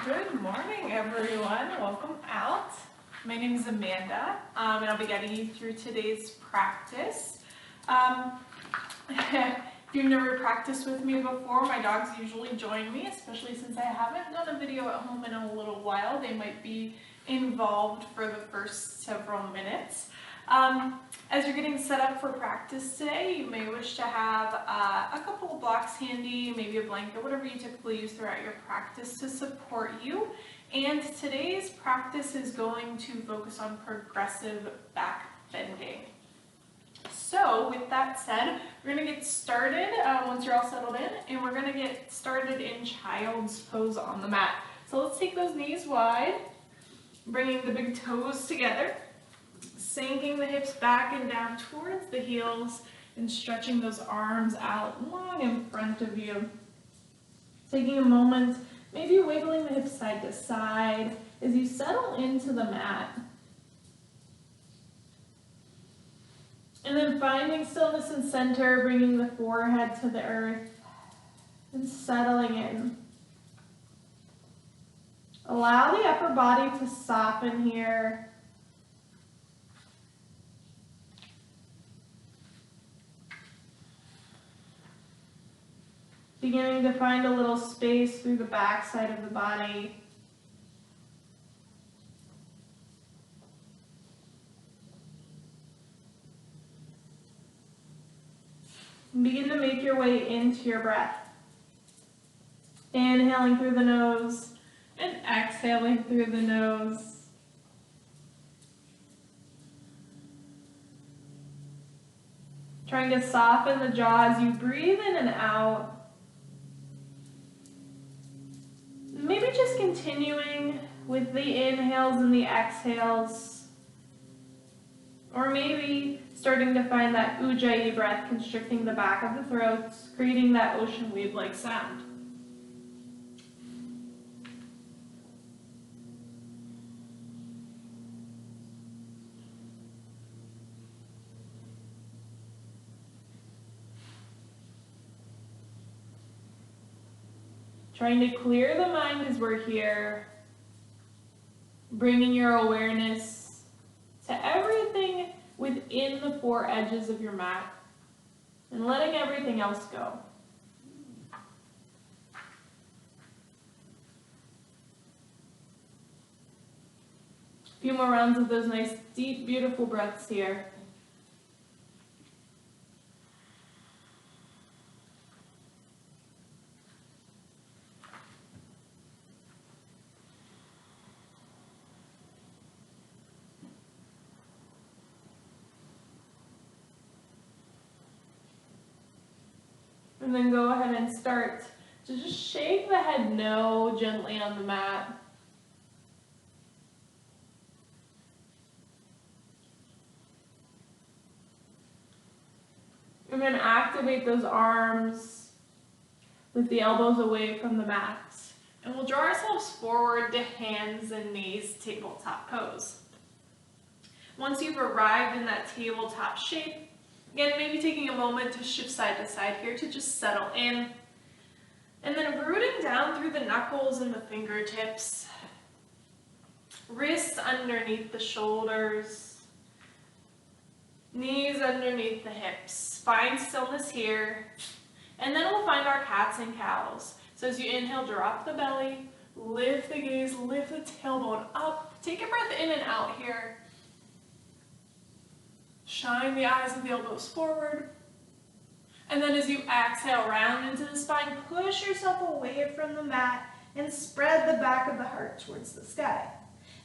Good morning, everyone. Welcome out. My name is Amanda, and I'll be guiding you through today's practice. If you've never practiced with me before, my dogs usually join me, especially since I haven't done a video at home in a little while. They might be involved for the first several minutes. As you're getting set up for practice today, you may wish to have a couple of blocks handy, maybe a blanket, whatever you typically use throughout your practice to support you. And today's practice is going to focus on progressive back bending. So with that said, we're going to get started once you're all settled in, and we're going to get started in child's pose on the mat. So let's take those knees wide, bringing the big toes together, sinking the hips back and down towards the heels, and stretching those arms out long in front of you. Taking a moment, maybe wiggling the hips side to side as you settle into the mat. And then finding stillness and center, bringing the forehead to the earth and settling in. Allow the upper body to soften here. Beginning to find a little space through the back side of the body. And begin to make your way into your breath. Inhaling through the nose and exhaling through the nose. Trying to soften the jaw as you breathe in and out. Maybe just continuing with the inhales and the exhales. Or maybe starting to find that ujjayi breath constricting the back of the throat, creating that ocean wave-like sound. Trying to clear the mind as we're here, bringing your awareness to everything within the four edges of your mat and letting everything else go. A few more rounds of those nice, deep, beautiful breaths here. And then go ahead and start to just shake the head no gently on the mat. And then activate those arms with the elbows away from the mat. And we'll draw ourselves forward to hands and knees, tabletop pose. Once you've arrived in that tabletop shape, again, maybe taking a moment to shift side to side here to just settle in. And then rooting down through the knuckles and the fingertips. Wrists underneath the shoulders. Knees underneath the hips. Find stillness here. And then we'll find our cats and cows. So as you inhale, drop the belly, lift the gaze, lift the tailbone up. Take a breath in and out here. Shine the eyes and the elbows forward. And then as you exhale, round into the spine, push yourself away from the mat and spread the back of the heart towards the sky.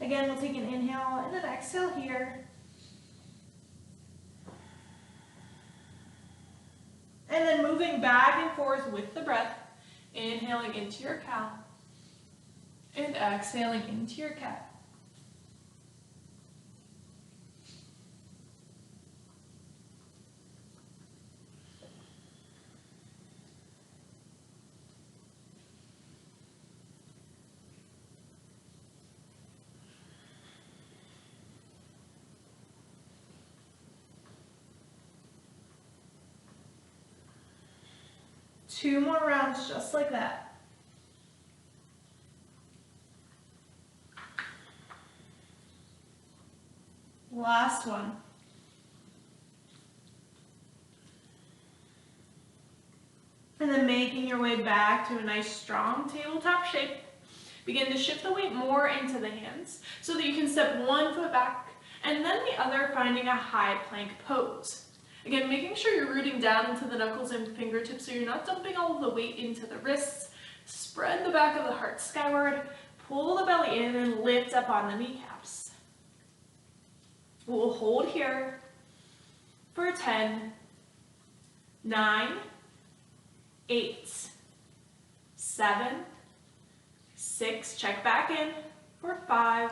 Again, we'll take an inhale and an exhale here. And then moving back and forth with the breath, inhaling into your cow and exhaling into your cat. Two more rounds just like that. Last one. And then making your way back to a nice strong tabletop shape. Begin to shift the weight more into the hands so that you can step one foot back and then the other, finding a high plank pose. Again, making sure you're rooting down into the knuckles and fingertips so you're not dumping all of the weight into the wrists. Spread the back of the heart skyward, pull the belly in and lift up on the kneecaps. We'll hold here for 10, 9, 8, 7, 6, check back in for 5,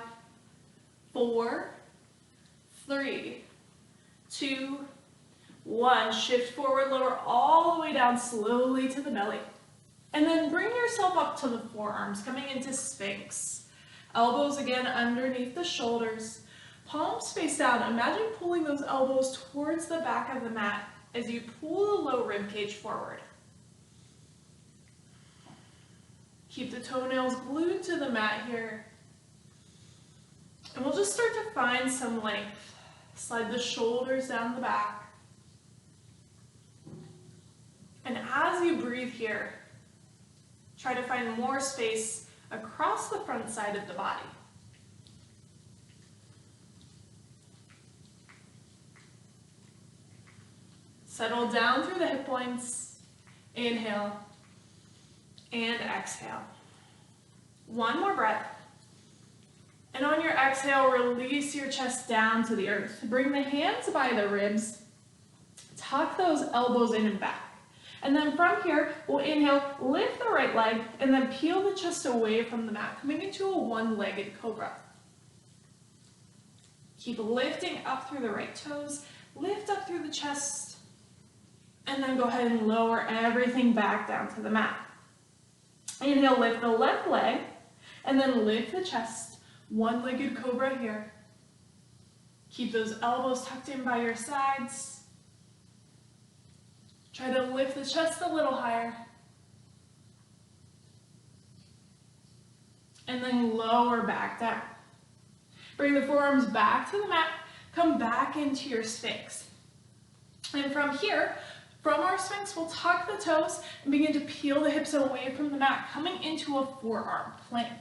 4, 3, 2, 1. Shift forward, lower all the way down slowly to the belly. And then bring yourself up to the forearms, coming into Sphinx. Elbows again underneath the shoulders. Palms face down. Imagine pulling those elbows towards the back of the mat as you pull the low rib cage forward. Keep the toenails glued to the mat here. And we'll just start to find some length. Slide the shoulders down the back. And as you breathe here, try to find more space across the front side of the body. Settle down through the hip points. Inhale and exhale. One more breath. And on your exhale, release your chest down to the earth. Bring the hands by the ribs. Tuck those elbows in and back. And then from here, we'll inhale, lift the right leg, and then peel the chest away from the mat, coming into a one-legged cobra. Keep lifting up through the right toes, lift up through the chest, and then go ahead and lower everything back down to the mat. Inhale, lift the left leg, and then lift the chest, one-legged cobra here. Keep those elbows tucked in by your sides. Try to lift the chest a little higher. And then lower back down. Bring the forearms back to the mat. Come back into your Sphinx. And from here, from our Sphinx, we'll tuck the toes and begin to peel the hips away from the mat, coming into a forearm plank.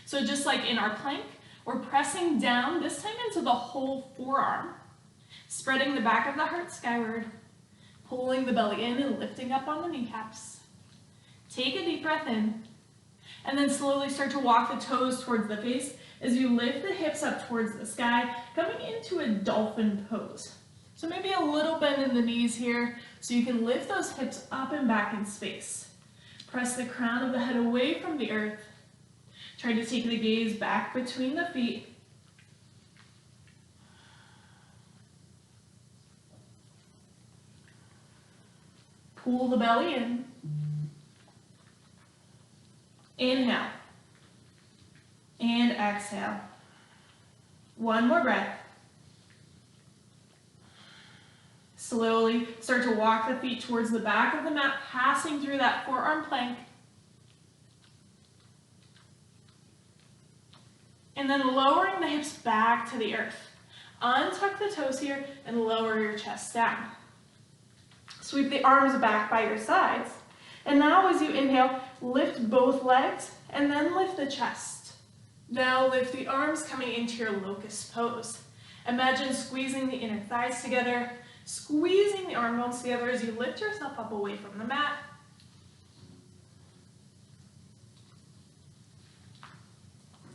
So just like in our plank, we're pressing down, this time into the whole forearm, spreading the back of the heart skyward, pulling the belly in and lifting up on the kneecaps. Take a deep breath in, and then slowly start to walk the toes towards the face as you lift the hips up towards the sky, coming into a dolphin pose. So maybe a little bend in the knees here, so you can lift those hips up and back in space. Press the crown of the head away from the earth. Try to take the gaze back between the feet. Pull the belly in. Inhale. And exhale. One more breath. Slowly start to walk the feet towards the back of the mat, passing through that forearm plank. And then lowering the hips back to the earth. Untuck the toes here and lower your chest down. Sweep the arms back by your sides. And now as you inhale, lift both legs and then lift the chest. Now lift the arms coming into your Locus Pose. Imagine squeezing the inner thighs together, squeezing the arm bones together as you lift yourself up away from the mat.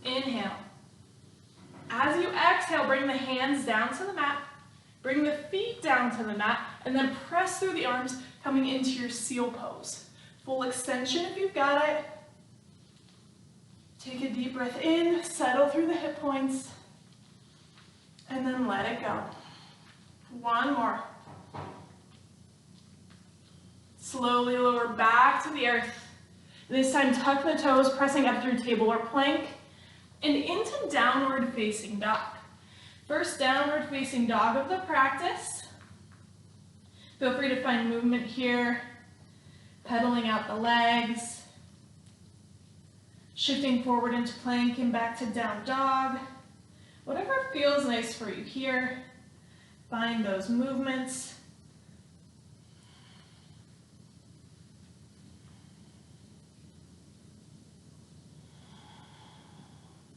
Inhale. As you exhale, bring the hands down to the mat, bring the feet down to the mat, and then press through the arms, coming into your seal pose. Full extension if you've got it. Take a deep breath in, settle through the hip points, and then let it go. One more. Slowly lower back to the earth. This time tuck the toes, pressing up through table or plank, and into downward facing dog. First downward facing dog of the practice. Feel free to find movement here, pedaling out the legs, shifting forward into plank and back to down dog, Whatever feels nice for you here, find those movements.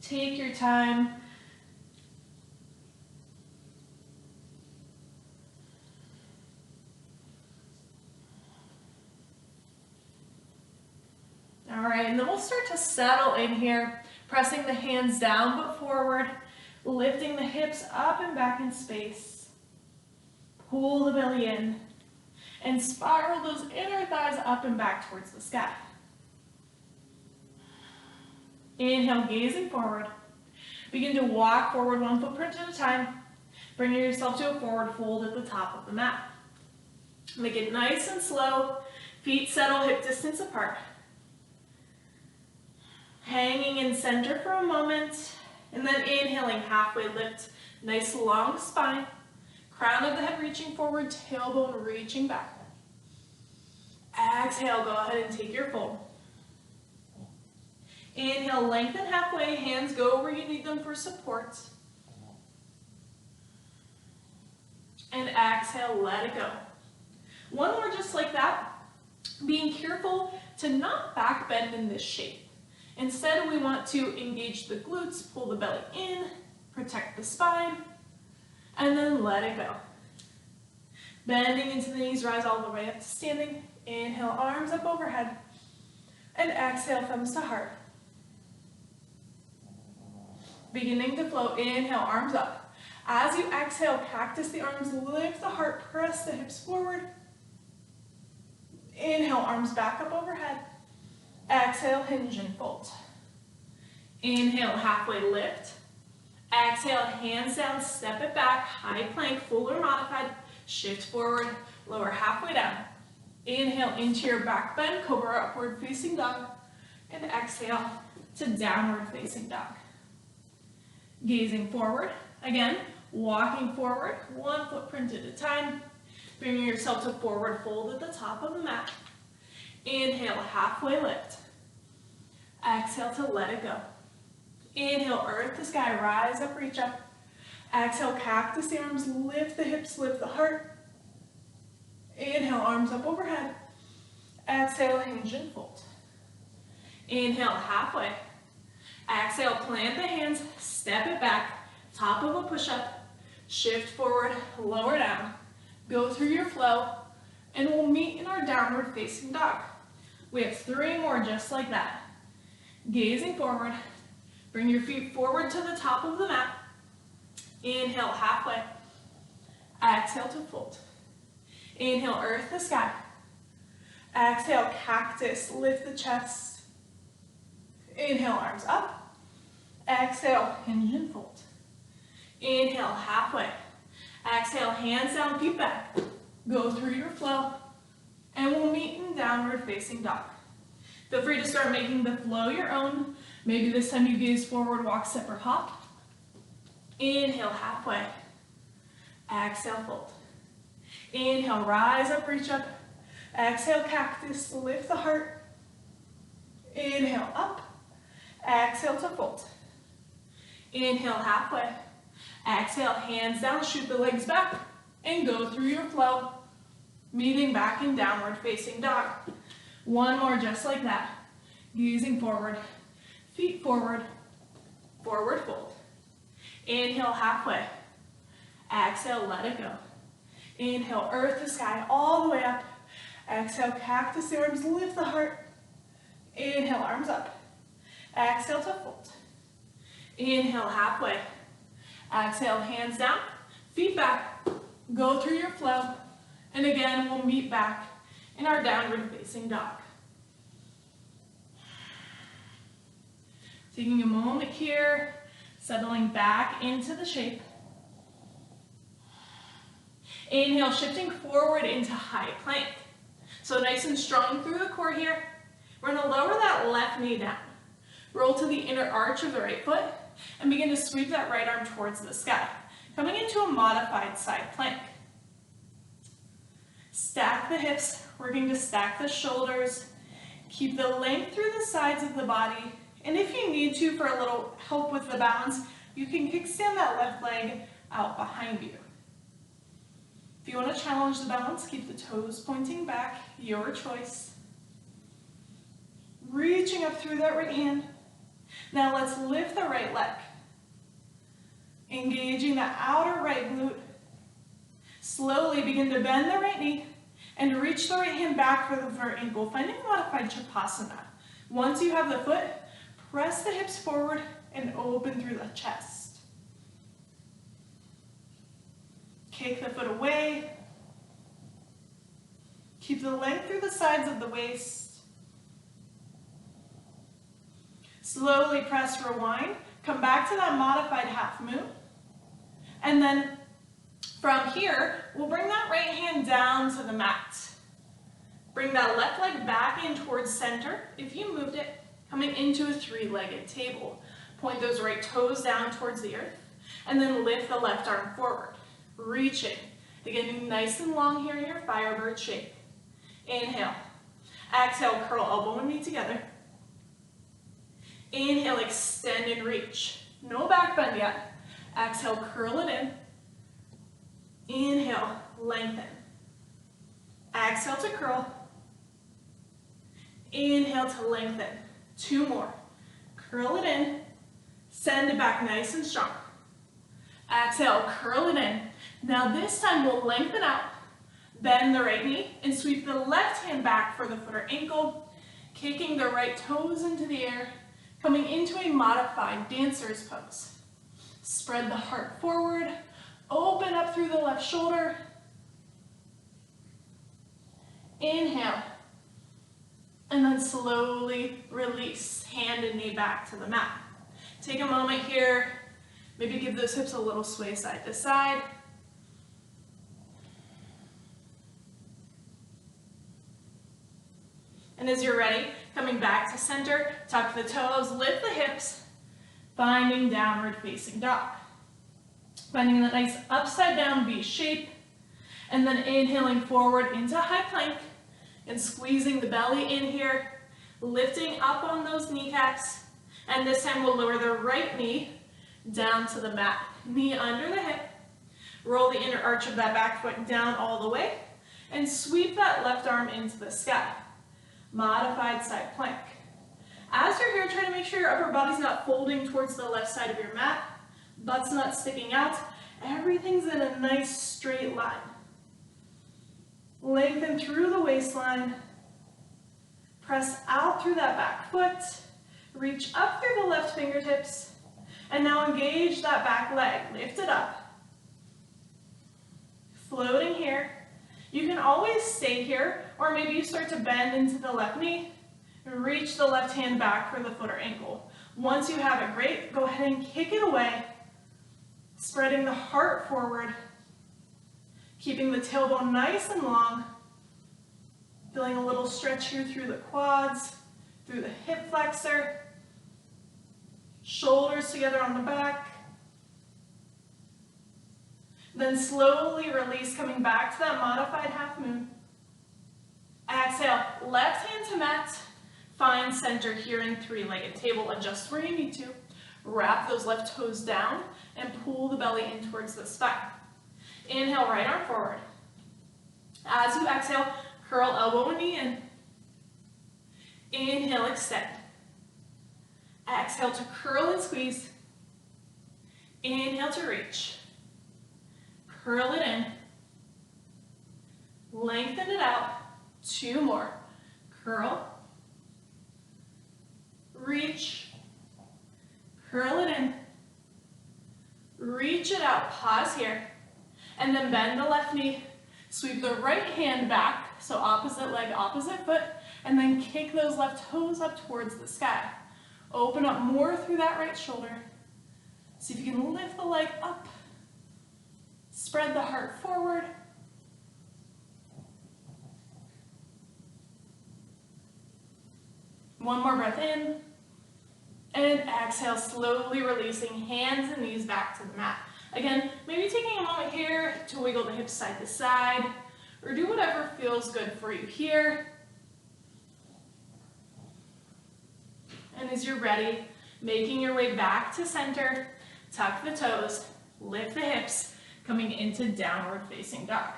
Take your time. All right, and then we'll start to settle in here, pressing the hands down but forward, lifting the hips up and back in space. Pull the belly in and spiral those inner thighs up and back towards the sky. Inhale, gazing forward. Begin to walk forward 1 footprint at a time, bringing yourself to a forward fold at the top of the mat. Make it nice and slow. Feet settle hip distance apart. Hanging in center for a moment, and then inhaling, halfway lift. Nice long spine. Crown of the head reaching forward, tailbone reaching back. Exhale, go ahead and take your fold. Inhale, lengthen halfway, hands go where you need them for support. And exhale, let it go. One more just like that. Being careful to not back bend in this shape. Instead, we want to engage the glutes, pull the belly in, protect the spine, and then let it go. Bending into the knees, rise all the way up to standing. Inhale, arms up overhead. And exhale, thumbs to heart. Beginning to flow, inhale, arms up. As you exhale, cactus the arms, lift the heart, press the hips forward. Inhale, arms back up overhead. Exhale, hinge and fold. Inhale, halfway lift. Exhale, hands down, step it back, high plank, full or modified. Shift forward, lower halfway down. Inhale into your back bend, cobra upward facing dog. And exhale to downward facing dog. Gazing forward, again, walking forward, 1 footprint at a time. Bringing yourself to forward fold at the top of the mat. Inhale, halfway lift. Exhale to let it go. Inhale, earth to sky, rise up, reach up. Exhale, cactus the arms, lift the hips, lift the heart. Inhale, arms up overhead. Exhale, hinge and fold. Inhale, halfway. Exhale, plant the hands, step it back, top of a push-up, shift forward, lower down. Go through your flow, and we'll meet in our downward facing dog. We have 3 more just like that. Gazing forward, bring your feet forward to the top of the mat. Inhale, halfway. Exhale to fold. Inhale, earth the sky. Exhale, cactus, lift the chest. Inhale, arms up. Exhale, hinge and fold. Inhale, halfway. Exhale, hands down, feet back. Go through your flow, and we'll meet in downward facing dog. Feel free to start making the flow your own. Maybe this time you gaze forward, walk, step, or hop. Inhale, halfway. Exhale, fold. Inhale, rise up, reach up. Exhale, cactus, lift the heart. Inhale, up. Exhale to fold. Inhale, halfway. Exhale, hands down, shoot the legs back, and go through your flow, meeting back in downward facing dog. 1 more just like that. Gazing forward, feet forward, forward fold. Inhale, halfway. Exhale, let it go. Inhale, earth to sky, all the way up. Exhale, cactus the arms, lift the heart. Inhale, arms up. Exhale to fold. Inhale, halfway. Exhale, hands down, feet back. Go through your flow. And again, we'll meet back in our downward facing dog. Taking a moment here, settling back into the shape. Inhale, shifting forward into high plank. So nice and strong through the core here. We're going to lower that left knee down. Roll to the inner arch of the right foot and begin to sweep that right arm towards the sky, coming into a modified side plank. Stack the hips, working to stack the shoulders. Keep the length through the sides of the body. And if you need to, for a little help with the balance, you can kickstand that left leg out behind you. If you want to challenge the balance, keep the toes pointing back, your choice. Reaching up through that right hand. Now let's lift the right leg. Engaging the outer right glute. Slowly begin to bend the right knee and reach the right hand back for the front ankle, finding modified Shavasana. Once you have the foot, press the hips forward and open through the chest. Kick the foot away. Keep the length through the sides of the waist. Slowly press rewind. Come back to that modified half moon. And then from here, we'll bring that right hand down to the mat. Bring that left leg back in towards center. If you moved it, coming into a three-legged table. Point those right toes down towards the earth, and then lift the left arm forward, reaching. Again, nice and long here in your firebird shape. Inhale. Exhale, curl elbow and knee together. Inhale, extend and reach. No back bend yet. Exhale, curl it in. Inhale, lengthen. Exhale to curl. Inhale to lengthen. Two more. Curl it in. Send it back nice and strong. Exhale, curl it in. Now this time we'll lengthen out. Bend the right knee and sweep the left hand back for the foot or ankle. Kicking the right toes into the air. Coming into a modified dancer's pose. Spread the heart forward. Open up through the left shoulder. Inhale. And then slowly release, hand and knee back to the mat. Take a moment here, maybe give those hips a little sway side to side. And as you're ready, coming back to center, tuck the toes, lift the hips, finding downward facing dog. Finding that nice upside down V shape, and then inhaling forward into high plank, and squeezing the belly in here, lifting up on those kneecaps, and this time we'll lower the right knee down to the mat. Knee under the hip, roll the inner arch of that back foot down all the way, and sweep that left arm into the sky. Modified side plank. As you're here, try to make sure your upper body's not folding towards the left side of your mat, butt's not sticking out, everything's in a nice straight line. Lengthen through the waistline, press out through that back foot, reach up through the left fingertips, and now engage that back leg, lift it up. Floating here. You can always stay here, or maybe you start to bend into the left knee, and reach the left hand back for the foot or ankle. Once you have it, great, go ahead and kick it away, spreading the heart forward, keeping the tailbone nice and long, feeling a little stretch here through the quads, through the hip flexor, shoulders together on the back. Then slowly release, coming back to that modified half moon. Exhale, left hand to mat, find center here in three-legged table, adjust where you need to. Wrap those left toes down and pull the belly in towards the spine. Inhale, right arm forward. As you exhale, curl elbow and knee in. Inhale, extend. Exhale to curl and squeeze. Inhale to reach. Curl it in. Lengthen it out. Two more. Curl. Reach. Curl it in. Reach it out. Pause here. And then bend the left knee. Sweep the right hand back. So opposite leg, opposite foot. And then kick those left toes up towards the sky. Open up more through that right shoulder. See if you can lift the leg up. Spread the heart forward. One more breath in. And exhale, slowly releasing hands and knees back to the mat. Again, maybe taking a moment here to wiggle the hips side to side, or do whatever feels good for you here. And as you're ready, making your way back to center, Tuck the toes, lift the hips, coming into downward facing dog.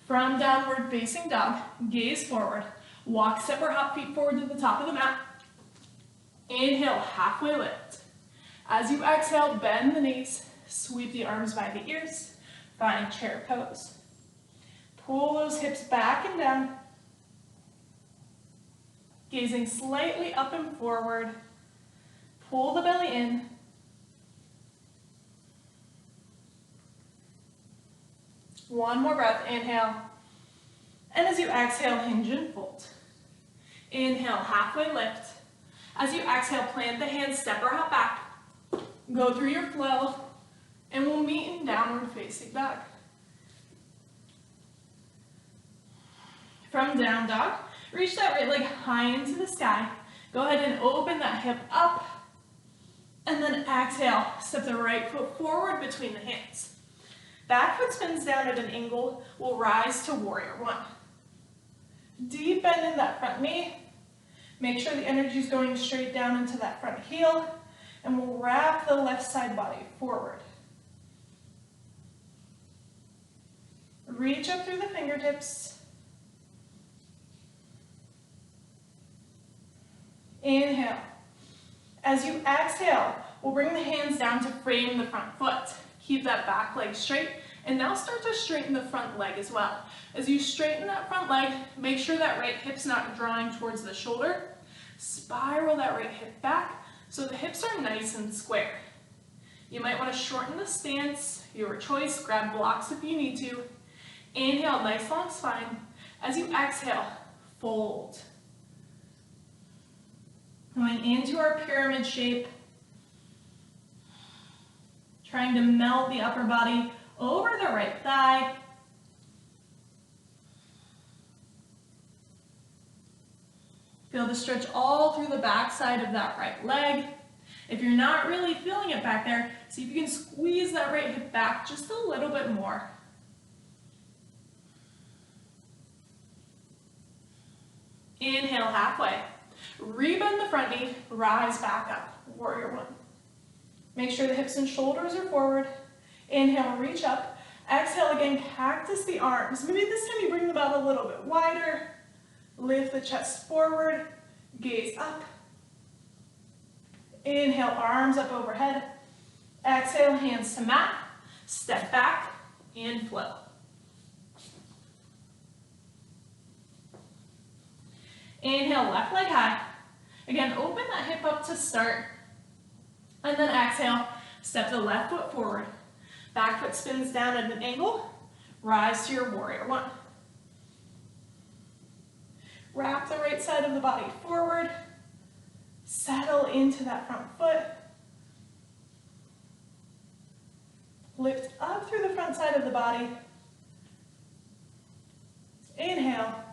From downward facing dog, gaze forward, walk, step, or hop feet forward to the top of the mat. Inhale, halfway lift. As you exhale, bend the knees, sweep the arms by the ears, find chair pose. Pull those hips back and down, gazing slightly up and forward. Pull the belly in. One more breath, inhale. And as you exhale, hinge and fold. Inhale, halfway lift. As you exhale, plant the hands, step or hop back. Go through your flow, and we'll meet in downward facing dog. From down dog, reach that right leg high into the sky. Go ahead and open that hip up, and then exhale, step the right foot forward between the hands. Back foot spins down at an angle, we'll rise to warrior one. Deep bend in that front knee. Make sure the energy is going straight down into that front heel, and we'll wrap the left side body forward. Reach up through the fingertips. Inhale. As you exhale, we'll bring the hands down to frame the front foot. Keep that back leg straight, and now start to straighten the front leg as well. As you straighten that front leg, make sure that right hip's not drawing towards the shoulder. Spiral that right hip back so the hips are nice and square. You might want to shorten the stance, your choice, grab blocks if you need to. Inhale, nice long spine. As you exhale, fold. Going into our pyramid shape. Trying to melt the upper body over the right thigh. Feel the stretch all through the back side of that right leg. If you're not really feeling it back there, see if you can squeeze that right hip back just a little bit more. Inhale, halfway. Rebend the front knee, rise back up, warrior one. Make sure the hips and shoulders are forward. Inhale, reach up. Exhale again, cactus the arms. Maybe this time you bring them out a little bit wider. Lift the chest forward, gaze up. Inhale, arms up overhead. Exhale, hands to mat. Step back and flow. Inhale, left leg high. Again, open that hip up to start. And then exhale, step the left foot forward. Back foot spins down at an angle. Rise to your warrior one. Wrap the right side of the body forward. Settle into that front foot. Lift up through the front side of the body. Inhale.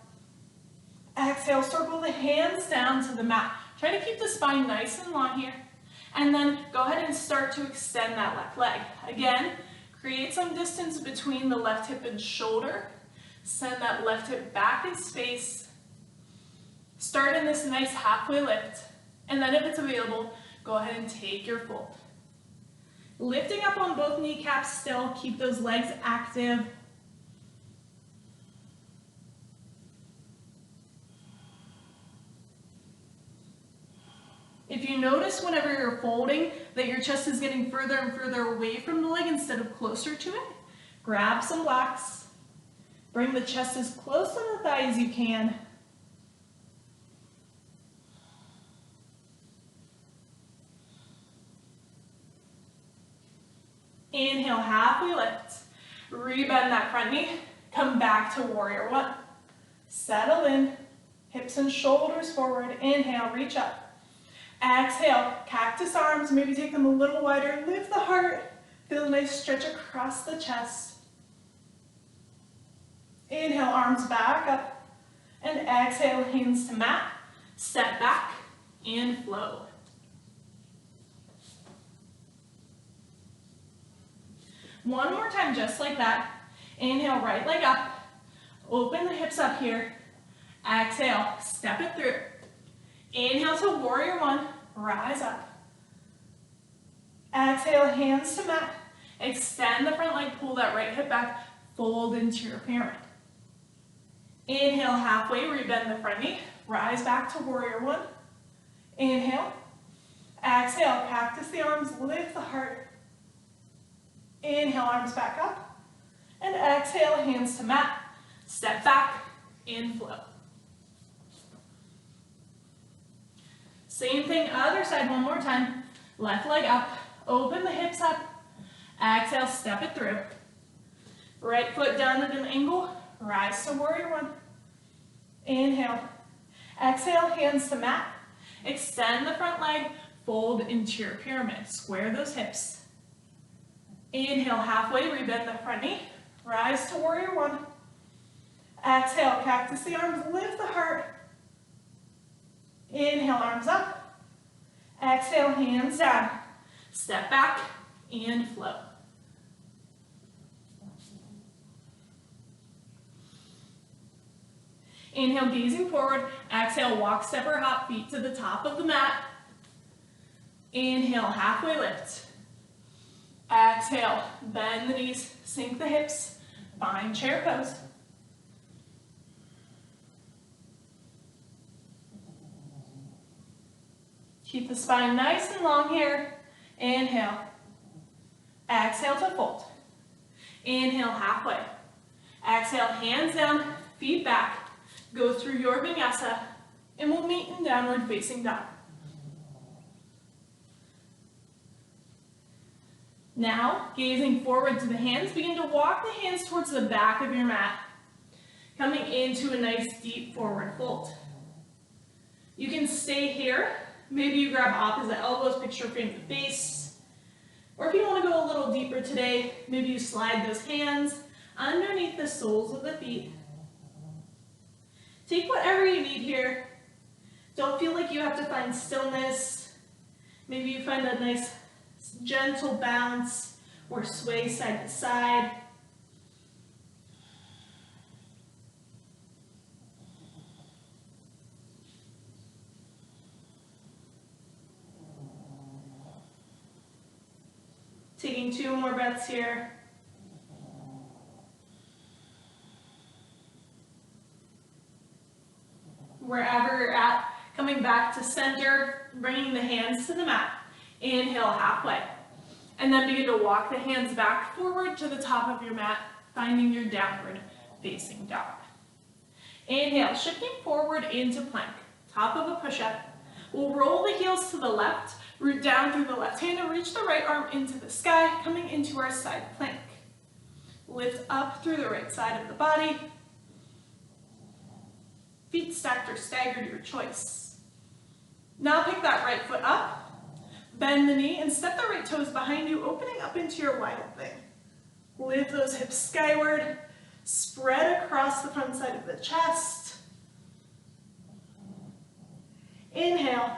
Exhale, circle the hands down to the mat. Try to keep the spine nice and long here. And then go ahead and start to extend that left leg. Again, create some distance between the left hip and shoulder. Send that left hip back in space. Start in this nice halfway lift. And then if it's available, go ahead and take your fold. Lifting up on both kneecaps still, keep those legs active. If you notice whenever you're folding that your chest is getting further and further away from the leg instead of closer to it, grab some blocks. Bring the chest as close to the thigh as you can. Inhale, halfway lift. Rebend that front knee. Come back to warrior one. Settle in. Hips and shoulders forward. Inhale, reach up. Exhale, cactus arms. Maybe take them a little wider. Lift the heart. Feel a nice stretch across the chest. Inhale, arms back up. And exhale, hands to mat. Step back and flow. One more time, just like that. Inhale, right leg up. Open the hips up here. Exhale, step it through. Inhale to warrior one, rise up. Exhale, hands to mat. Extend the front leg, pull that right hip back, fold into your pyramid. Inhale, halfway, rebend the front knee. Rise back to warrior one. Inhale. Exhale, cactus the arms, lift the heart. Inhale, arms back up. And exhale, hands to mat. Step back, in flow. Same thing, other side, one more time. Left leg up, open the hips up. Exhale, step it through. Right foot down at an angle, rise to warrior one. Inhale. Exhale, hands to mat. Extend the front leg, fold into your pyramid. Square those hips. Inhale, halfway, rebend the front knee. Rise to warrior one. Exhale, cactus the arms, lift the heart. Inhale, arms up. Exhale, hands down. Step back and flow. Inhale, gazing forward. Exhale, walk, step, or hop, feet to the top of the mat. Inhale, halfway lift. Exhale, bend the knees, sink the hips, find chair pose. Keep the spine nice and long here. Inhale. Exhale to fold. Inhale, halfway. Exhale, hands down, feet back. Go through your vinyasa, and we'll meet in downward facing dog. Now, gazing forward to the hands, begin to walk the hands towards the back of your mat, coming into a nice deep forward fold. You can stay here. Maybe you grab opposite elbows, picture frame to face. Or if you want to go a little deeper today, maybe you slide those hands underneath the soles of the feet. Take whatever you need here. Don't feel like you have to find stillness. Maybe you find a nice gentle bounce or sway side to side. Taking 2 more breaths here. Wherever you're at, coming back to center, bringing the hands to the mat. Inhale, halfway. And then begin to walk the hands back forward to the top of your mat, finding your downward facing dog. Inhale, shifting forward into plank, top of a push-up. We'll roll the heels to the left, root down through the left hand and reach the right arm into the sky, coming into our side plank. Lift up through the right side of the body. Feet stacked or staggered, your choice. Now pick that right foot up, bend the knee, and step the right toes behind you, opening up into your wild thing. Lift those hips skyward, spread across the front side of the chest. Inhale,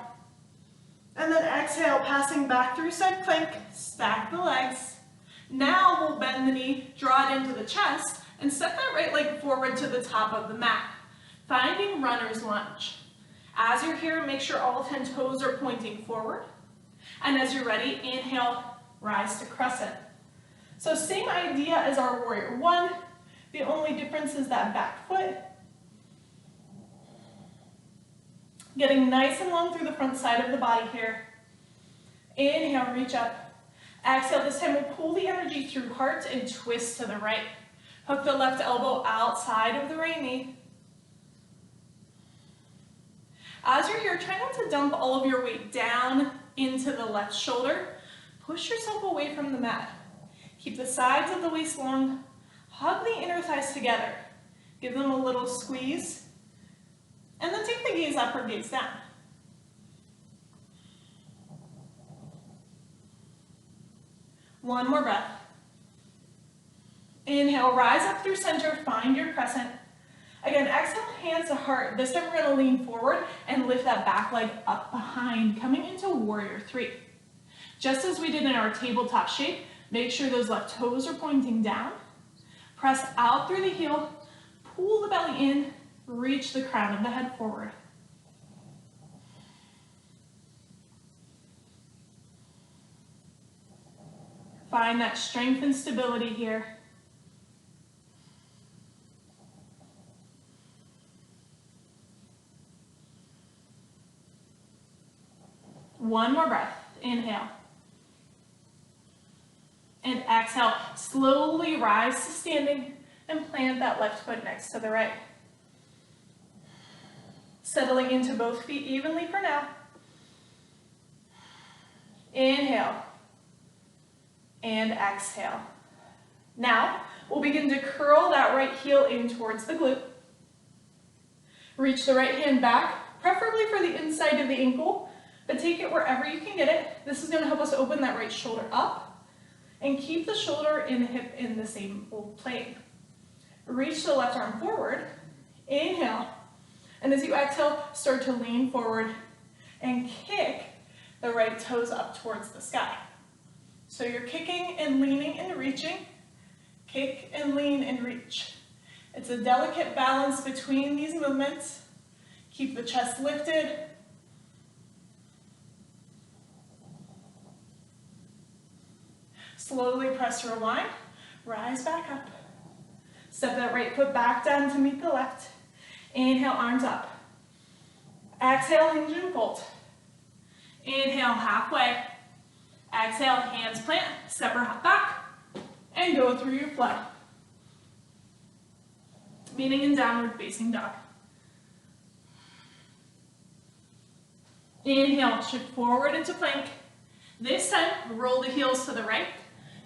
and then exhale, passing back through side plank, stack the legs. Now we'll bend the knee, draw it into the chest, and step that right leg forward to the top of the mat, finding runner's lunge. As you're here, make sure all 10 toes are pointing forward. And as you're ready, inhale, rise to crescent. So same idea as our warrior one. The only difference is that back foot. Getting nice and long through the front side of the body here. Inhale, reach up. Exhale, this time we'll pull the energy through heart and twist to the right. Hook the left elbow outside of the right knee. As you're here, try not to dump all of your weight down into the left shoulder. Push yourself away from the mat. Keep the sides of the waist long. Hug the inner thighs together. Give them a little squeeze. And then take the gaze up or gaze down. One more breath. Inhale, rise up through center, find your crescent. Again, exhale, hands to heart. This time we're going to lean forward and lift that back leg up behind, coming into warrior three. Just as we did in our tabletop shape, make sure those left toes are pointing down. Press out through the heel, pull the belly in, reach the crown of the head forward. Find that strength and stability here. One more breath. Inhale. And exhale. Slowly rise to standing and plant that left foot next to the right. Settling into both feet evenly for now. Inhale. And exhale. Now, we'll begin to curl that right heel in towards the glute. Reach the right hand back, preferably for the inside of the ankle, but take it wherever you can get it. This is going to help us open that right shoulder up and keep the shoulder and the hip in the same old plane. Reach the left arm forward. Inhale. And as you exhale, start to lean forward and kick the right toes up towards the sky. So you're kicking and leaning and reaching. Kick and lean and reach. It's a delicate balance between these movements. Keep the chest lifted. Slowly press rewind. Rise back up. Step that right foot back down to meet the left. Inhale, arms up. Exhale, hinge and fold. Inhale, halfway. Exhale, hands plant, step or hop back, and go through your flow. Meeting in downward facing dog. Inhale, shift forward into plank. This time, roll the heels to the right,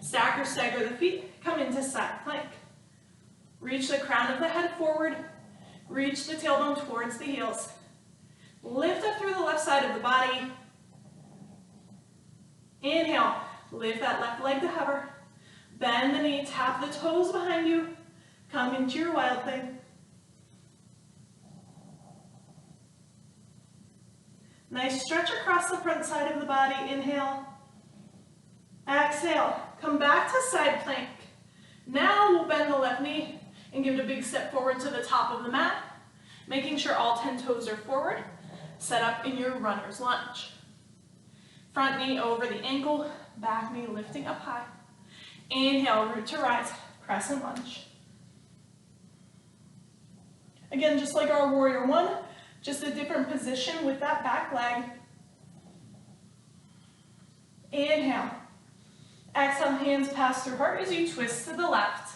stack or stagger the feet, come into side plank. Reach the crown of the head forward, reach the tailbone towards the heels. Lift up through the left side of the body. Inhale, lift that left leg to hover. Bend the knee, tap the toes behind you. Come into your wild thing. Nice stretch across the front side of the body. Inhale. Exhale, come back to side plank. Now we'll bend the left knee and give it a big step forward to the top of the mat, making sure all 10 toes are forward. Set up in your runner's lunge. Front knee over the ankle, back knee lifting up high. Inhale, root to rise, crescent lunge. Again, just like our warrior one, just a different position with that back leg. Inhale. Exhale, hands pass through heart as you twist to the left.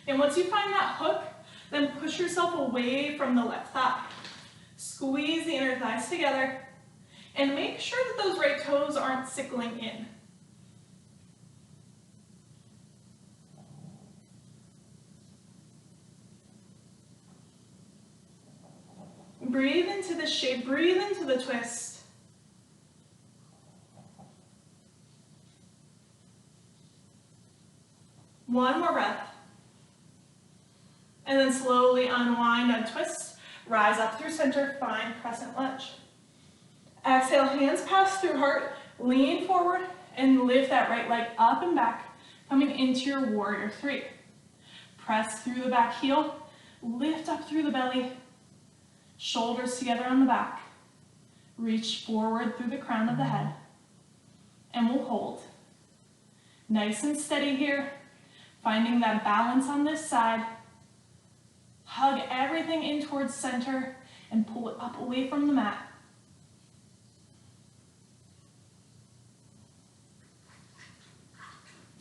And once you find that hook, then push yourself away from the left thigh. Squeeze the inner thighs together. And make sure that those right toes aren't sickling in. Breathe into the shape, breathe into the twist. One more breath. And then slowly unwind and twist. Rise up through center, find crescent lunge. Exhale, hands pass through heart, lean forward, and lift that right leg up and back, coming into your warrior three. Press through the back heel, lift up through the belly, shoulders together on the back. Reach forward through the crown of the head, and we'll hold. Nice and steady here, finding that balance on this side. Hug everything in towards center and pull it up away from the mat.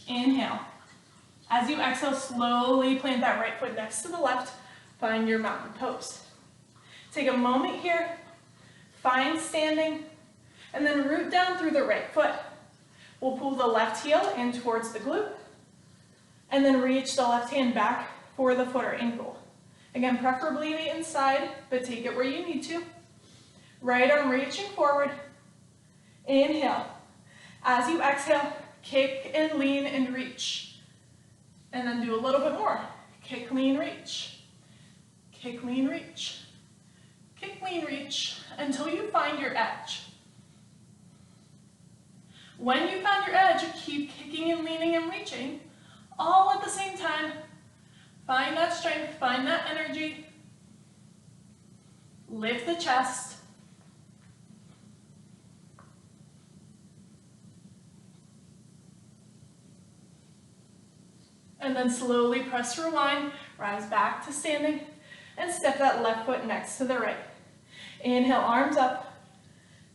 Inhale. As you exhale, slowly plant that right foot next to the left. Find your mountain pose. Take a moment here, find standing, and then root down through the right foot. We'll pull the left heel in towards the glute, and then reach the left hand back for the foot or ankle. Again, preferably the inside, but take it where you need to. Right arm reaching forward. Inhale. As you exhale, kick and lean and reach. And then do a little bit more. Kick, lean, reach. Kick, lean, reach. Kick, lean, reach until you find your edge. When you found your edge, keep kicking and leaning and reaching all at the same time. Find that strength, find that energy. Lift the chest. And then slowly press rewind, rise back to standing, and step that left foot next to the right. Inhale, arms up.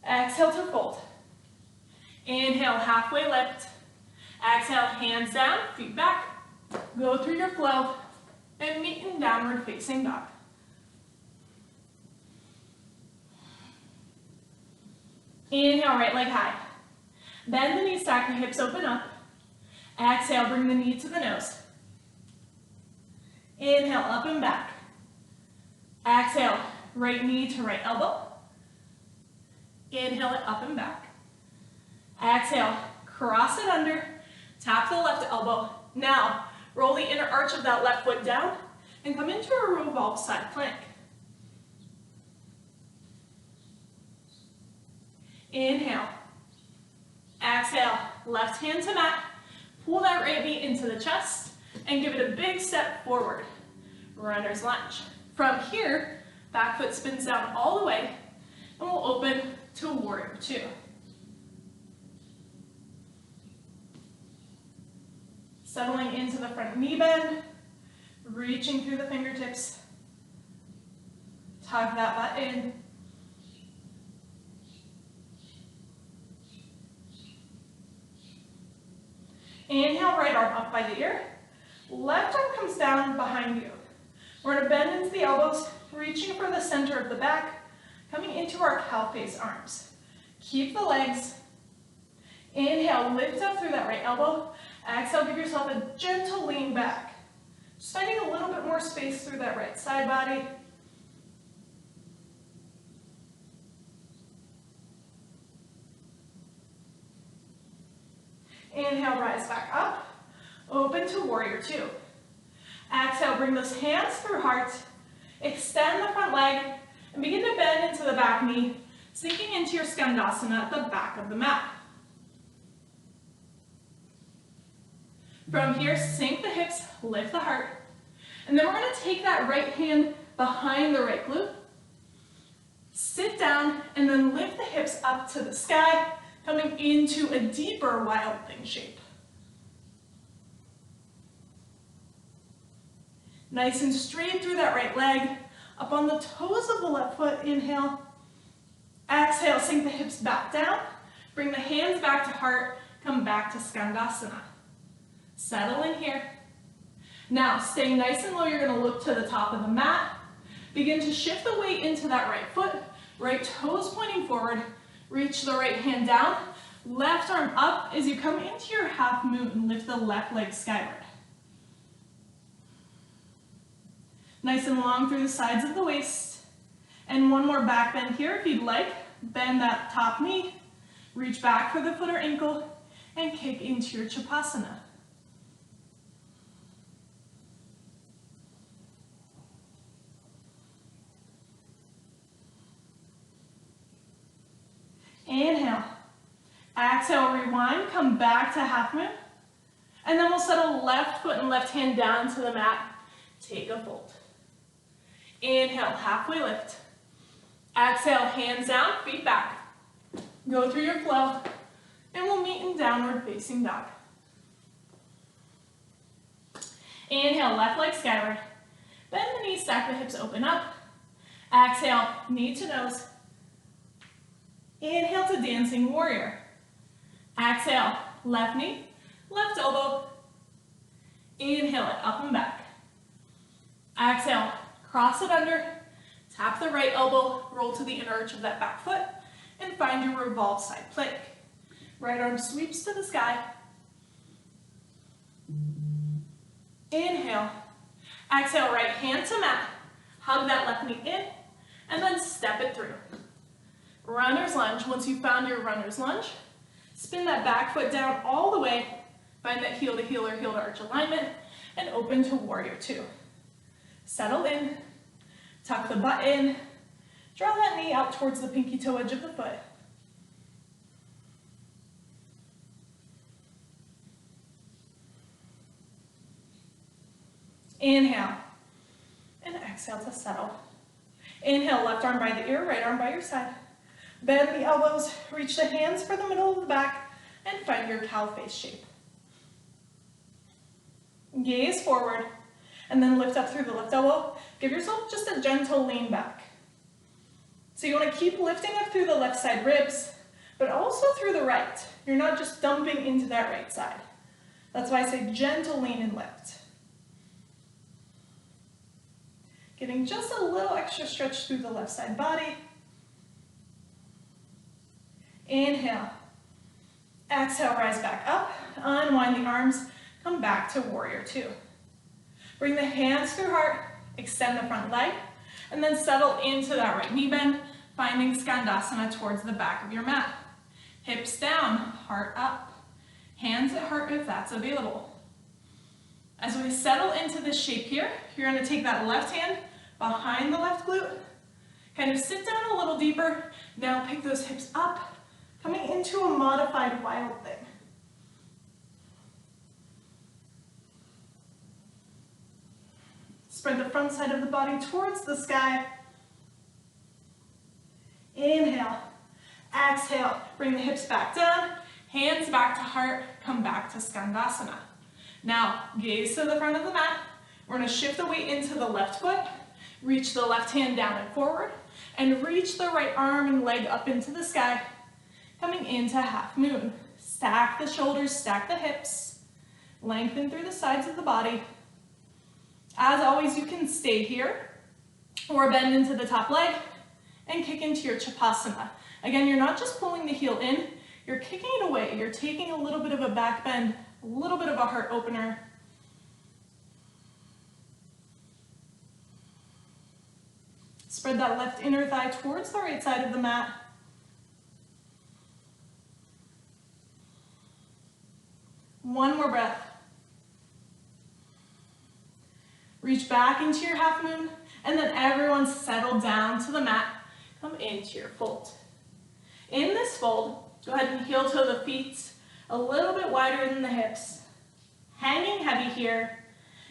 Exhale to fold. Inhale, halfway lift. Exhale, hands down, feet back. Go through your flow and meet in downward facing dog. Inhale, right leg high. Bend the knees, stack the hips, open up. Exhale, bring the knee to the nose. Inhale, up and back. Exhale, right knee to right elbow. Inhale it up and back. Exhale, cross it under, tap the left elbow. Now, roll the inner arch of that left foot down and come into a revolved side plank. Inhale. Exhale, left hand to mat. Pull that right knee into the chest and give it a big step forward. Runner's lunge. From here, back foot spins down all the way and we'll open to warrior two. Settling into the front knee bend, reaching through the fingertips. Tuck that butt in. Inhale, right arm up by the ear. Left arm comes down behind you. We're going to bend into the elbows, reaching for the center of the back, coming into our cow face arms. Keep the legs. Inhale, lift up through that right elbow. Exhale, give yourself a gentle lean back. Just finding a little bit more space through that right side body. Inhale, rise back up. Open to warrior two. Exhale, bring those hands through heart. Extend the front leg and begin to bend into the back knee, sinking into your skandasana at the back of the mat. From here, sink the hips, lift the heart. And then we're going to take that right hand behind the right glute. Sit down and then lift the hips up to the sky, coming into a deeper wild thing shape. Nice and straight through that right leg. Up on the toes of the left foot, inhale. Exhale, sink the hips back down. Bring the hands back to heart. Come back to skandasana. Settle in here. Now, staying nice and low, you're going to look to the top of the mat. Begin to shift the weight into that right foot. Right toes pointing forward. Reach the right hand down. Left arm up as you come into your half moon and lift the left leg skyward. Nice and long through the sides of the waist. And one more back bend here if you'd like. Bend that top knee. Reach back for the foot or ankle and kick into your chapasana. Inhale. Exhale, rewind, come back to half moon. And then we'll settle left foot and left hand down to the mat. Take a fold. Inhale, halfway lift. Exhale, hands down, feet back. Go through your flow, and we'll meet in downward facing dog. Inhale, left leg skyward. Bend the knees, stack the hips, open up. Exhale, knee to nose. Inhale to dancing warrior. Exhale, left knee, left elbow. Inhale it up and back. Exhale, cross it under, tap the right elbow, roll to the inner arch of that back foot, and find your revolved side plank. Right arm sweeps to the sky. Inhale. Exhale, right hand to mat. Hug that left knee in, and then step it through. Runner's lunge. Once you've found your runner's lunge, spin that back foot down all the way, find that heel to heel or heel to arch alignment, and open to warrior two. Settle in, tuck the butt in, draw that knee out towards the pinky toe edge of the foot. Inhale, and exhale to settle. Inhale, left arm by the ear, right arm by your side. Bend the elbows, reach the hands for the middle of the back, and find your cow face shape. Gaze forward, and then lift up through the left elbow. Give yourself just a gentle lean back. So you want to keep lifting up through the left side ribs, but also through the right. You're not just dumping into that right side. That's why I say gentle lean and lift. Getting just a little extra stretch through the left side body. Inhale. Exhale, rise back up. Unwind the arms. Come back to warrior two. Bring the hands through heart. Extend the front leg. And then settle into that right knee bend, finding Skandasana towards the back of your mat. Hips down, heart up. Hands at heart if that's available. As we settle into this shape here, you're going to take that left hand behind the left glute, kind of sit down a little deeper. Now pick those hips up, coming into a modified wild thing. Spread the front side of the body towards the sky. Inhale. Exhale. Bring the hips back down. Hands back to heart. Come back to Skandasana. Now, gaze to the front of the mat. We're going to shift the weight into the left foot. Reach the left hand down and forward. And reach the right arm and leg up into the sky. Coming into half moon. Stack the shoulders, stack the hips. Lengthen through the sides of the body. As always, you can stay here or bend into the top leg and kick into your Chapasana. Again, you're not just pulling the heel in, you're kicking it away. You're taking a little bit of a back bend, a little bit of a heart opener. Spread that left inner thigh towards the right side of the mat. One more breath. Reach back into your half moon, and then everyone settle down to the mat. Come into your fold. In this fold, go ahead and heel toe the feet a little bit wider than the hips. Hanging heavy here,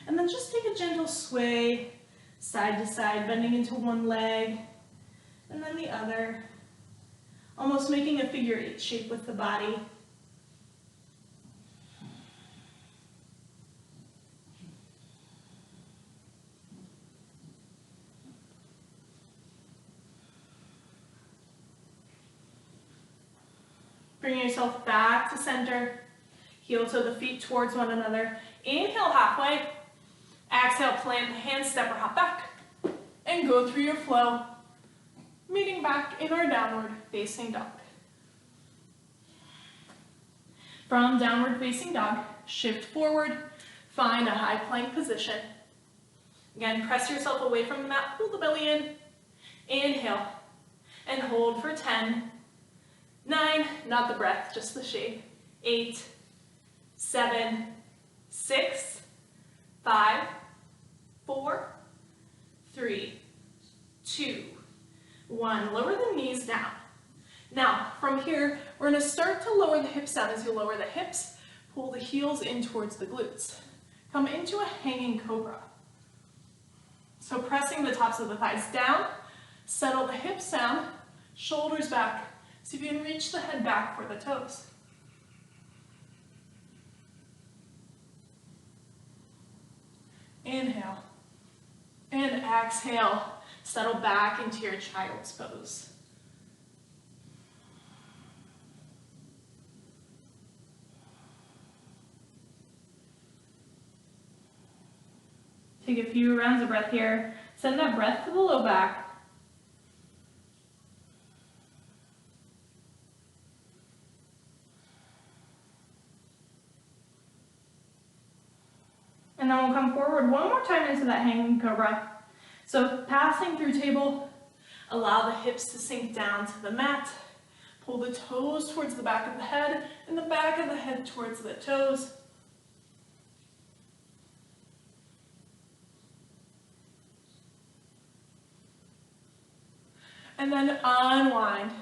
and then just take a gentle sway side to side, bending into one leg, and then the other. Almost making a figure eight shape with the body. Bring yourself back to center. Heel toe the feet towards one another. Inhale halfway. Exhale, plant the hands, step or hop back. And go through your flow. Meeting back in our downward facing dog. From downward facing dog, shift forward. Find a high plank position. Again, press yourself away from the mat. Pull the belly in. Inhale. And hold for 10. 9, not the breath, just the shape. 8, 7, 6, 5, 4, 3, 2, 1. Lower the knees down. Now, from here, we're going to start to lower the hips down. As you lower the hips, pull the heels in towards the glutes. Come into a hanging cobra. So pressing the tops of the thighs down, settle the hips down, shoulders back. See if you can reach the head back for the toes. Inhale. And exhale. Settle back into your child's pose. Take a few rounds of breath here. Send that breath to the low back. And then we'll come forward one more time into that hanging cobra. So passing through table, allow the hips to sink down to the mat. Pull the toes towards the back of the head and the back of the head towards the toes. And then unwind,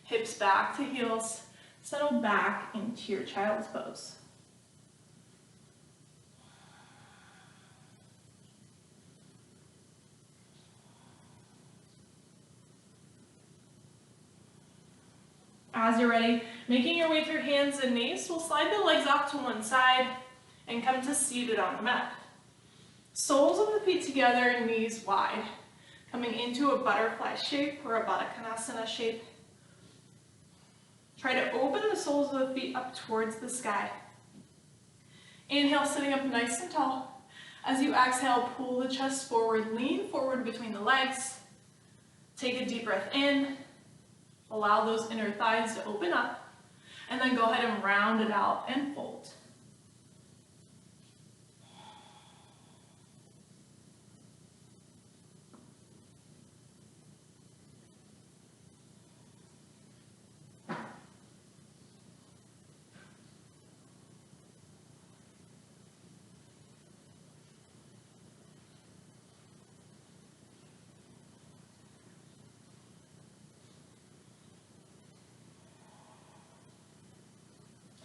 hips back to heels, settle back into your child's pose. As you're ready, making your way through hands and knees, we'll slide the legs off to one side, and come to seated on the mat. Soles of the feet together and knees wide. Coming into a butterfly shape or a Baddha Konasana shape. Try to open the soles of the feet up towards the sky. Inhale, sitting up nice and tall. As you exhale, pull the chest forward, lean forward between the legs. Take a deep breath in. Allow those inner thighs to open up. And then go ahead and round it out and fold.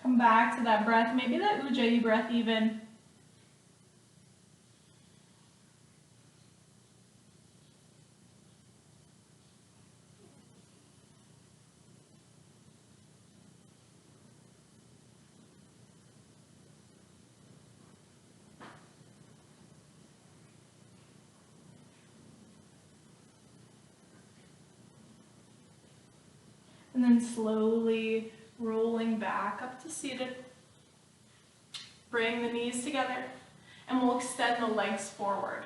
Come back to that breath, maybe that Ujjayi breath even. And then slowly rolling back up to seated. Bring the knees together and we'll extend the legs forward.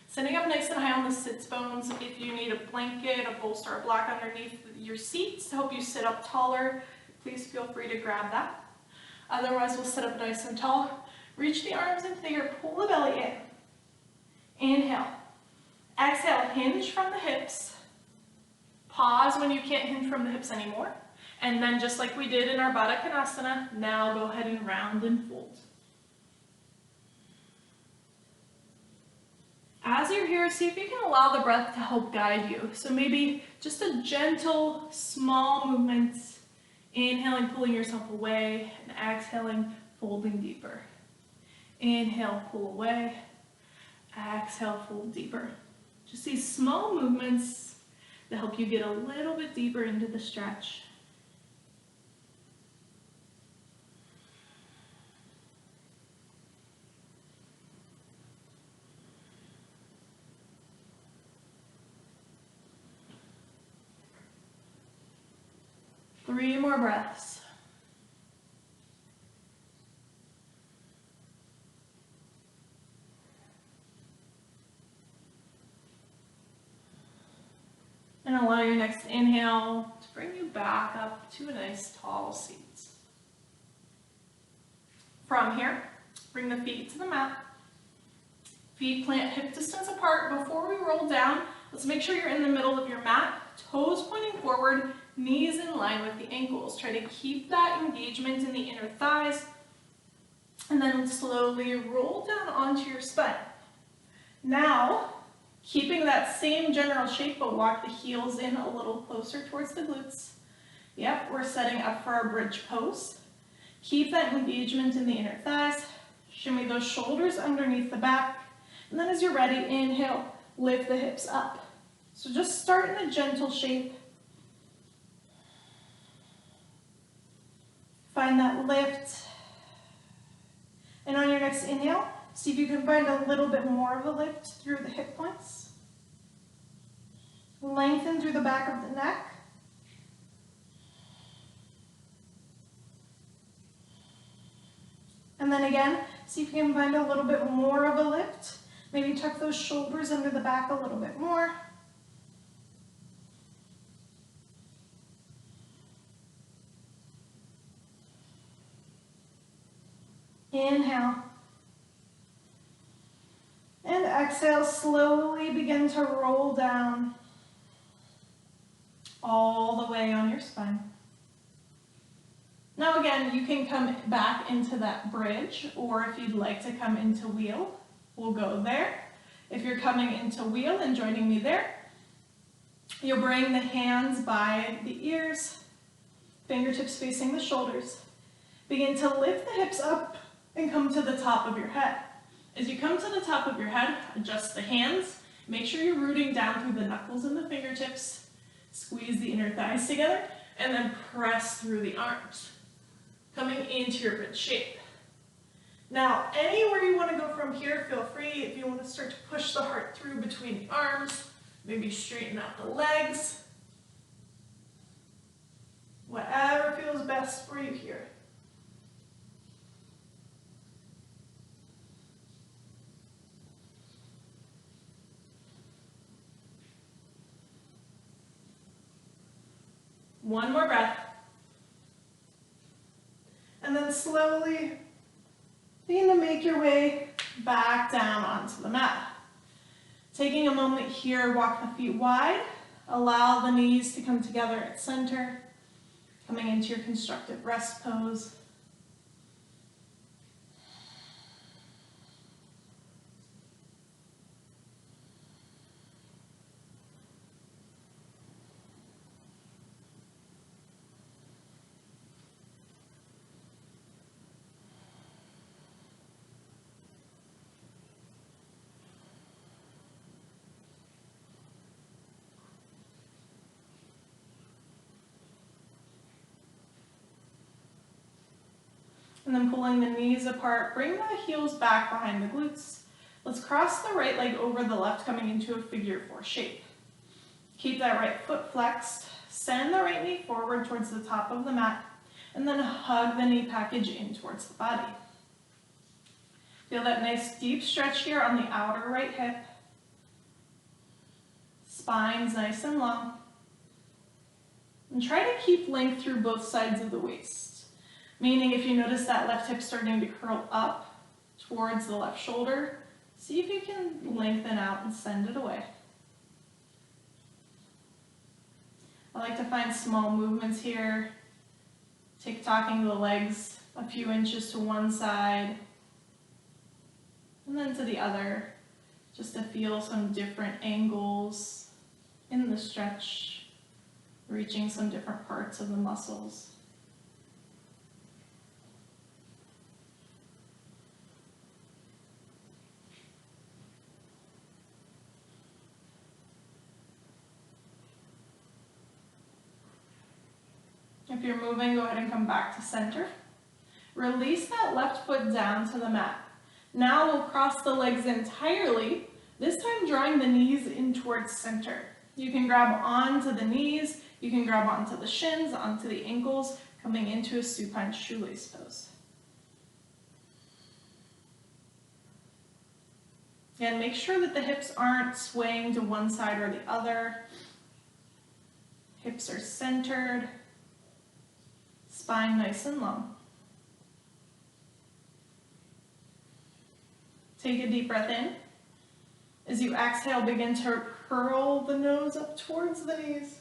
Sitting up nice and high on the sits bones. If you need a blanket, a bolster, a block underneath your seats to help you sit up taller, please feel free to grab that. Otherwise, we'll sit up nice and tall. Reach the arms in here, pull the belly in. Inhale. Exhale, hinge from the hips. Pause when you can't hinge from the hips anymore. And then just like we did in our Baddha Konasana, now go ahead and round and fold. As you're here, see if you can allow the breath to help guide you. So maybe just a gentle, small movements. Inhaling, pulling yourself away, and exhaling, folding deeper. Inhale, pull away. Exhale, fold deeper. Just these small movements that help you get a little bit deeper into the stretch. Three more breaths. And allow your next inhale to bring you back up to a nice tall seat. From here, bring the feet to the mat. Feet plant hip distance apart. Before we roll down, let's make sure you're in the middle of your mat, toes pointing forward, knees in line with the ankles. Try to keep that engagement in the inner thighs, and then slowly roll down onto your spine. Now, keeping that same general shape, but walk the heels in a little closer towards the glutes. Yep, we're setting up for our bridge pose. Keep that engagement in the inner thighs. Shimmy those shoulders underneath the back. And then as you're ready, inhale, lift the hips up. So just start in a gentle shape. Find that lift. And on your next inhale, see if you can find a little bit more of a lift through the hip points. Lengthen through the back of the neck. And then again, see if you can find a little bit more of a lift. Maybe tuck those shoulders under the back a little bit more. Inhale. And exhale, slowly begin to roll down all the way on your spine. Now again, you can come back into that bridge, or if you'd like to come into wheel, we'll go there. If you're coming into wheel and joining me there, you'll bring the hands by the ears, fingertips facing the shoulders. Begin to lift the hips up and come to the top of your head. As you come to the top of your head, adjust the hands. Make sure you're rooting down through the knuckles and the fingertips. Squeeze the inner thighs together, and then press through the arms. Coming into your bridge shape. Now, anywhere you want to go from here, feel free. If you want to start to push the heart through between the arms, maybe straighten out the legs. Whatever feels best for you here. One more breath. And then slowly begin to make your way back down onto the mat. Taking a moment here, walk the feet wide. Allow the knees to come together at center. Coming into your constructive rest pose. And then pulling the knees apart, bring the heels back behind the glutes. Let's cross the right leg over the left, coming into a figure four shape. Keep that right foot flexed. Send the right knee forward towards the top of the mat, and then hug the knee package in towards the body. Feel that nice deep stretch here on the outer right hip. Spine's nice and long. And try to keep length through both sides of the waist. Meaning if you notice that left hip starting to curl up towards the left shoulder, see if you can lengthen out and send it away. I like to find small movements here. Tick-tocking the legs a few inches to one side and then to the other, just to feel some different angles in the stretch, reaching some different parts of the muscles. If you're moving, go ahead and come back to center. Release that left foot down to the mat. Now we'll cross the legs entirely, this time drawing the knees in towards center. You can grab onto the knees, you can grab onto the shins, onto the ankles, coming into a supine shoelace pose. And make sure that the hips aren't swaying to one side or the other. Hips are centered. Spine nice and long. Take a deep breath in. As you exhale, begin to curl the nose up towards the knees.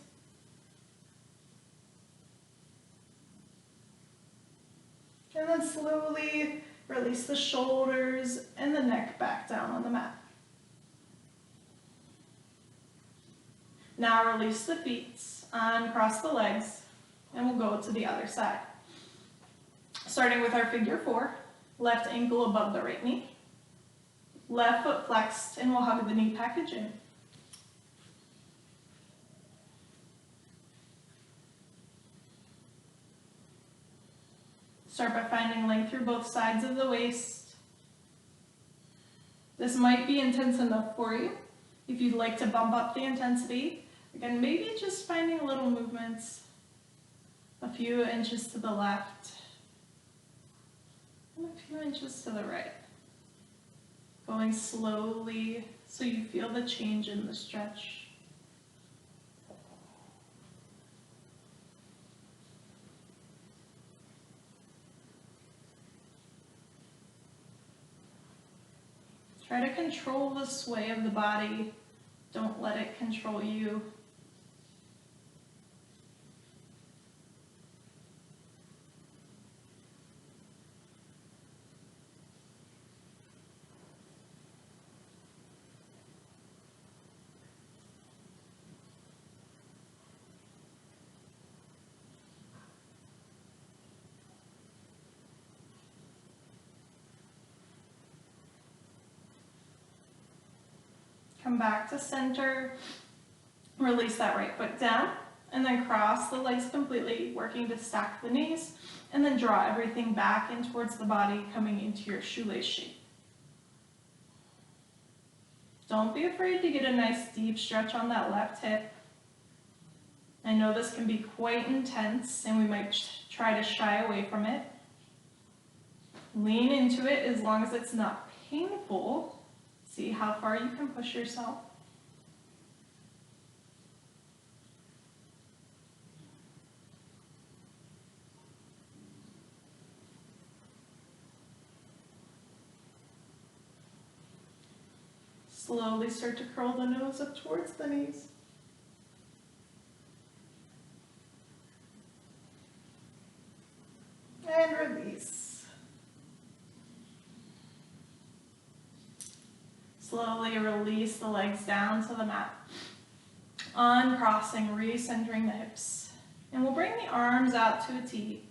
And then slowly release the shoulders and the neck back down on the mat. Now release the feet, uncross the legs, and we'll go to the other side. Starting with our figure four, left ankle above the right knee, left foot flexed, and we'll hug the knee package in. Start by finding length through both sides of the waist. This might be intense enough for you. If you'd like to bump up the intensity, again, maybe just finding little movements, a few inches to the left, and a few inches to the right. Going slowly so you feel the change in the stretch. Try to control the sway of the body. Don't let it control you. Come back to center, release that right foot down, And then cross the legs completely, working to stack the knees, and then draw everything back in towards the body, coming into your shoelace shape. Don't be afraid to get a nice deep stretch on that left hip. I know this can be quite intense, and we might try to shy away from it. Lean into it as long as it's not painful. See how far you can push yourself. Slowly start to curl the nose up towards the knees. And release. Slowly release the legs down to the mat. Uncrossing, recentering the hips. And we'll bring the arms out to a T.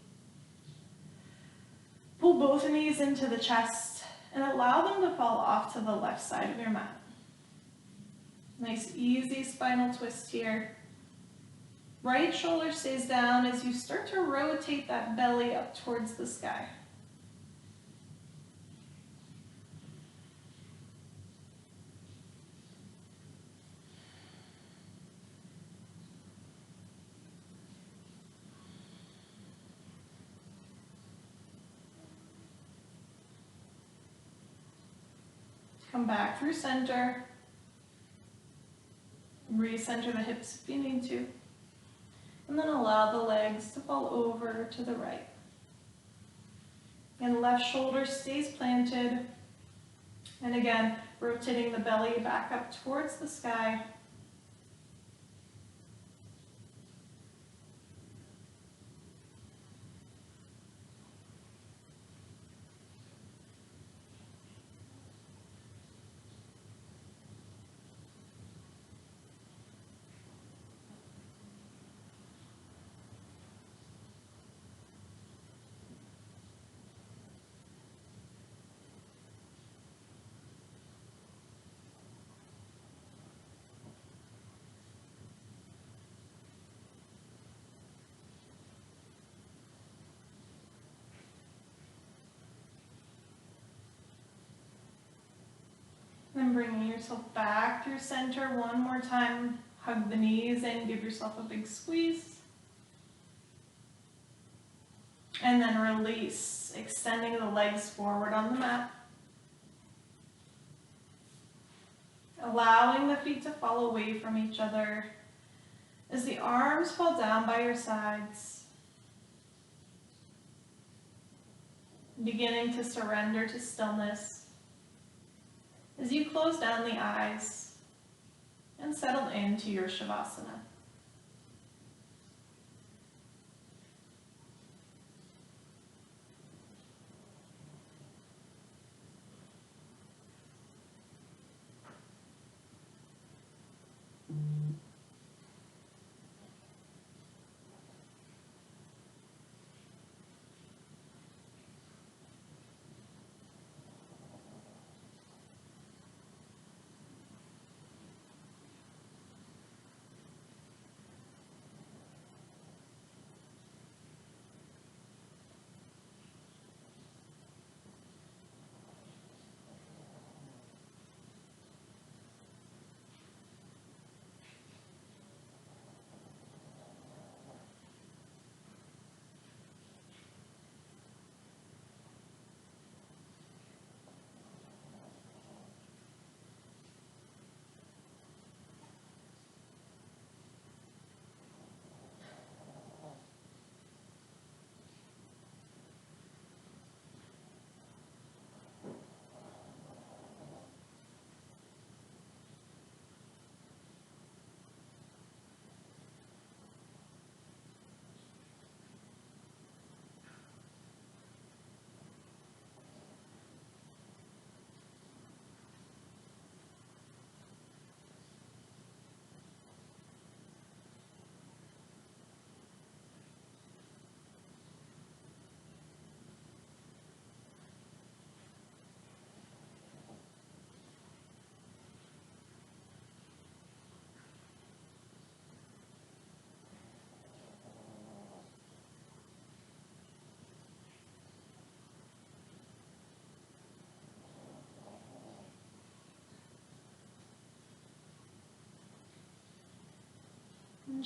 Pull both knees into the chest and allow them to fall off to the left side of your mat. Nice easy spinal twist here. Right shoulder stays down as you start to rotate that belly up towards the sky. Come back through center. Recenter the hips if you need to. And then allow the legs to fall over to the right. And left shoulder stays planted. And again, rotating the belly back up towards the sky. Then bringing yourself back through center one more time. Hug the knees in, give yourself a big squeeze. And then release, extending the legs forward on the mat. Allowing the feet to fall away from each other as the arms fall down by your sides. Beginning to surrender to stillness as you close down the eyes and settle into your Shavasana.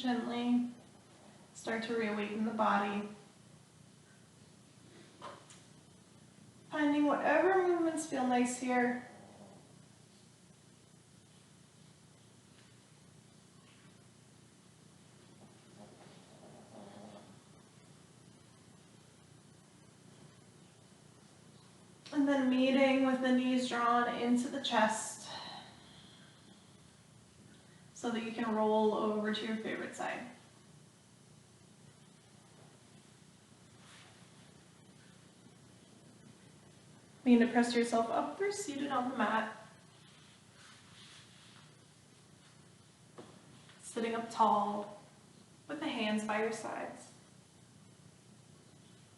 Gently start to reawaken the body. Finding whatever movements feel nice here. And then meeting with the knees drawn into the chest so that you can roll over to your favorite side. Begin to press yourself up or seated on the mat. Sitting up tall with the hands by your sides.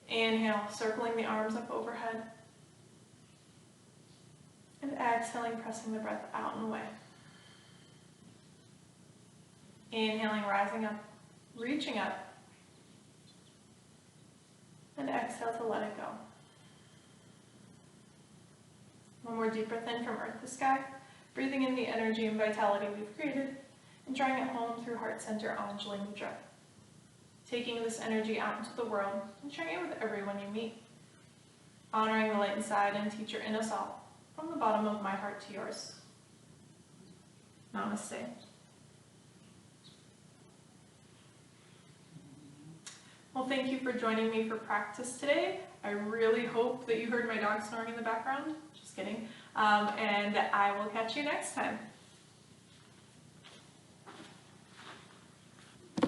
Inhale, circling the arms up overhead. And exhaling, pressing the breath out and away. Inhaling, rising up, reaching up. And exhale to let it go. One more deep breath in from earth to sky, breathing in the energy and vitality we've created, and drawing it home through heart center Anjali Mudra. Taking this energy out into the world and sharing it with everyone you meet. Honoring the light inside and teacher in us all. From the bottom of my heart to yours. Namaste. Well, thank you for joining me for practice today. I really hope that you heard my dog snoring in the background. Just kidding. And I will catch you next time.